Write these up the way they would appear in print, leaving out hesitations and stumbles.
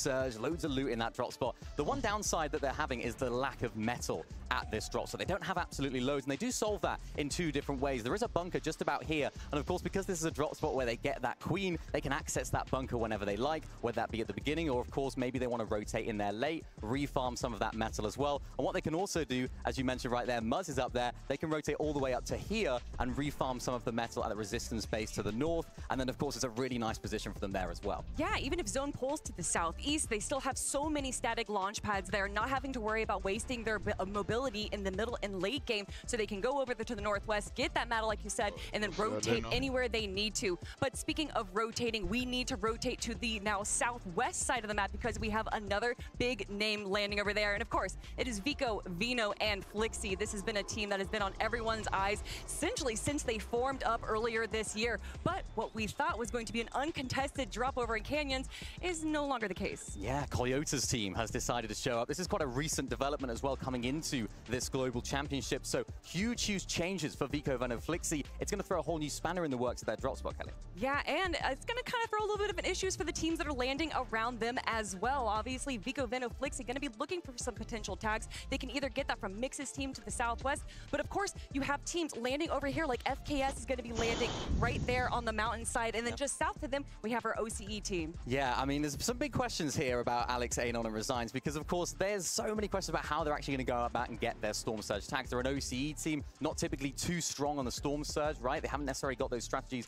surge, loads of loot in that drop spot. The one downside that they're having is the lack of metal at this drop, so they don't have absolutely loads, and they do solve that in two different ways. There is a bunker just about here, and of course, because this is a drop spot where they get that queen, they can access that bunker whenever they like, whether that be at the beginning, or of course, maybe they want to rotate in there late, refarm some of that metal as well. And what they can also do, as you mentioned right there, Mouz is up there, they can rotate all the way up to here and refarm some of the metal at the resistance base to the north, and then of course, it's a really nice position for them there as well. Yeah, even if zone pulls to the southeast, they still have so many static launch pads there, not having to worry about wasting their mobility in the middle and late game, so they can go over to the northwest, get that metal, like you said, and then rotate anywhere they need to. But speaking of rotating, we need to rotate to the now southwest side of the map because we have another big name landing over there. And of course, it is Vico, Vino, and Flixi. This has been a team that has been on everyone's eyes essentially since they formed up earlier this year. But what we thought was going to be an uncontested drop over in Canyons is no longer the case. Yeah, Coyota's team has decided to show up. This is quite a recent development as well coming into this global championship. So huge changes for Vico, Vino, Flixi. It's going to throw a whole new spanner in the works of their drop spot, Kelly. Yeah, and it's going to kind of throw a little bit of an issues for the teams that are landing around them as well. Obviously, Vico, Vino, Flixi going to be looking for some potential tags. They can either get that from Mix's team to the southwest, but of course, you have teams landing over here, like FKS is going to be landing right there on the mountainside, and then just south of them, we have our OCE team. Yeah, I mean, there's some big questions here about Alex Anon and Resigns, because of course, there's so many questions about how they're actually going to go about and get their Storm Surge tags. They're an OCE team, not typically too strong on the Storm Surge, right? They haven't necessarily got those strategies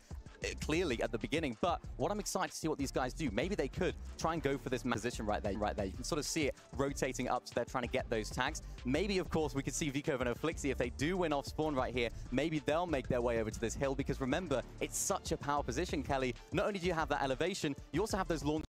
clearly at the beginning, but what I'm excited to see what these guys do. Maybe they could try and go for this position right there. You can sort of see it rotating up, so they're trying to get those tags. Maybe, of course, we could see Vico and Flixi, if they do win off spawn right here, maybe they'll make their way over to this hill, because remember, it's such a power position, Kelly. Not only do you have that elevation, you also have those launch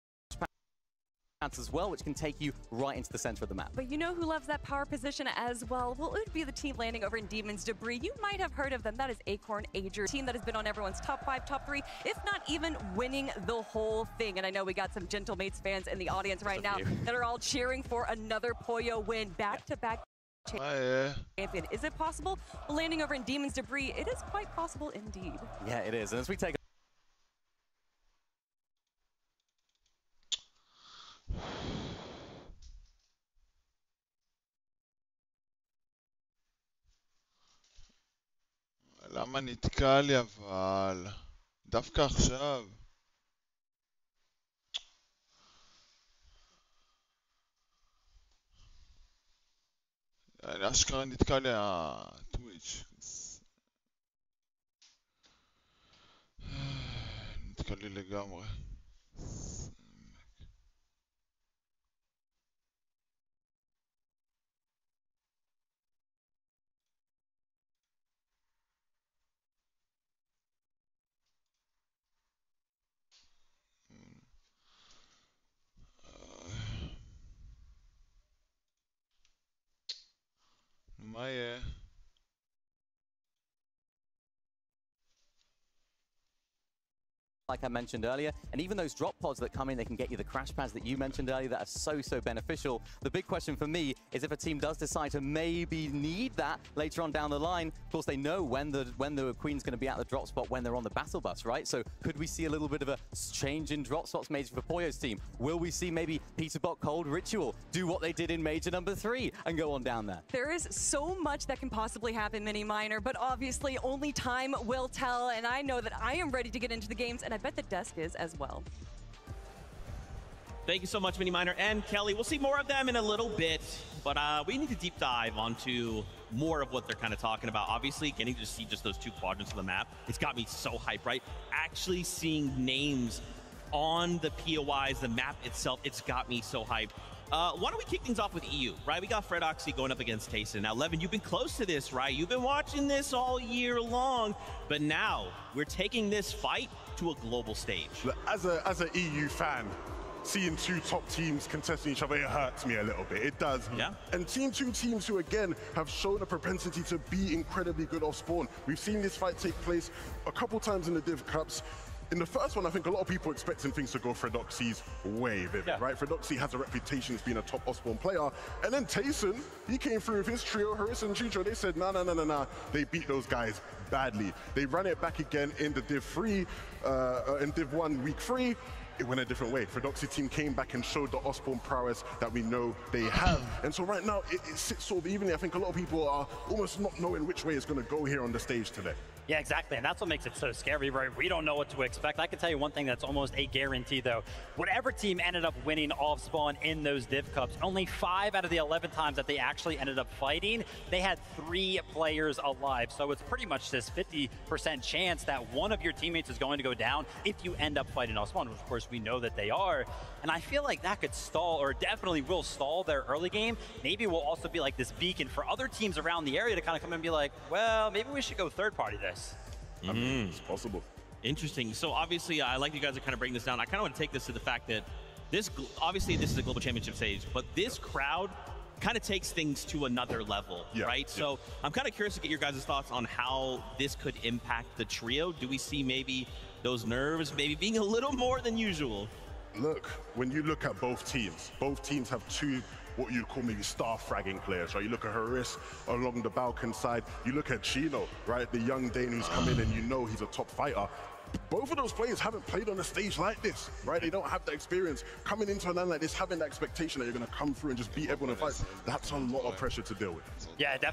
pads as well, which can take you right into the center of the map. But you know who loves that power position as well? Well, it would be the team landing over in Demon's Debris. You might have heard of them. That is Acorn Ager, team that has been on everyone's top 5, top 3, if not even winning the whole thing. And I know we got some Gentle Mates fans in the audience right now that are all cheering for another Poyo win, back-to-back champion. Is it possible? Well, landing over in Demon's Debris, it is quite possible indeed. Yeah, it is. And as we take למה נתקע לי אבל? דווקא עכשיו. אשכרה נתקע לי הטוויץ'. נתקע לי לגמרי. מה יהיה? Like I mentioned earlier, and even those drop pods that come in, they can get you the crash pads that you mentioned earlier that are so beneficial. The big question for me is if a team does decide to maybe need that later on down the line. Of course, they know when the queen's going to be at the drop spot when they're on the battle bus, right? So could we see a little bit of a change in drop spots maybe for Poyo's team? Will we see maybe Peterbot Cold Ritual do what they did in Major number 3 and go on down there? There is so much that can possibly happen, Mini Minor, but obviously only time will tell, and I know that I am ready to get into the games, and I bet the desk is as well. Thank you so much, Mini Minor and Kelly. We'll see more of them in a little bit, but we need to deep dive onto more of what they're kind of talking about. Obviously, getting to see just those 2 quadrants of the map, it's got me so hyped, right? Actually seeing names on the POIs, the map itself, it's got me so hyped. Why don't we kick things off with EU, right? We got Fred Oxy going up against Tayson. Now, Levin, you've been close to this, right? You've been watching this all year long, but now we're taking this fight to a global stage. As an EU fan, seeing 2 top teams contesting each other, it hurts me a little bit. It does. Yeah. And seeing 2 teams who, again, have shown a propensity to be incredibly good off spawn. We've seen this fight take place a couple times in the Div Cups. In the first one, I think a lot of people expecting things to go Fredoxy's way, Vivid, right? Fredoxy has a reputation as being a top off-spawn player. And then Tayson, he came through with his trio, Harris and Chicho. They said, nah. They beat those guys badly. They ran it back again in the Div 3, in Div 1 week 3. it went a different way. Frodoxy team came back and showed the Osborne prowess that we know they have. And so right now, it sits sort of evenly. I think a lot of people are almost not knowing which way it's going to go here on the stage today. Yeah, exactly, and that's what makes it so scary, right? We don't know what to expect. I can tell you one thing that's almost a guarantee, though. Whatever team ended up winning off spawn in those Div Cups, only 5 out of the 11 times that they actually ended up fighting, they had 3 players alive. So it's pretty much this 50% chance that one of your teammates is going to go down if you end up fighting off spawn, which of course we know that they are. And I feel like that could stall, or definitely will stall their early game. Maybe will also be like this beacon for other teams around the area to kind of come and be like, well, maybe we should go third party this. I mean, it's possible. Interesting. So obviously, I like you guys to kind of bring this down. I kind of want to take this to the fact that this, obviously, this is a global championship stage, but this crowd kind of takes things to another level, right? So I'm kind of curious to get your guys' thoughts on how this could impact the trio. Do we see maybe those nerves maybe being a little more than usual? Look, when you look at both teams have 2 what you call maybe star fragging players, right? You look at Haris along the Balkan side, you look at Chino, right? The young Dane who's come in and you know he's a top fighter. Both of those players haven't played on a stage like this, right? They don't have the experience. Coming into a land like this, having the expectation that you're going to come through and just beat everyone in fights, that's a lot of pressure to deal with. Yeah, it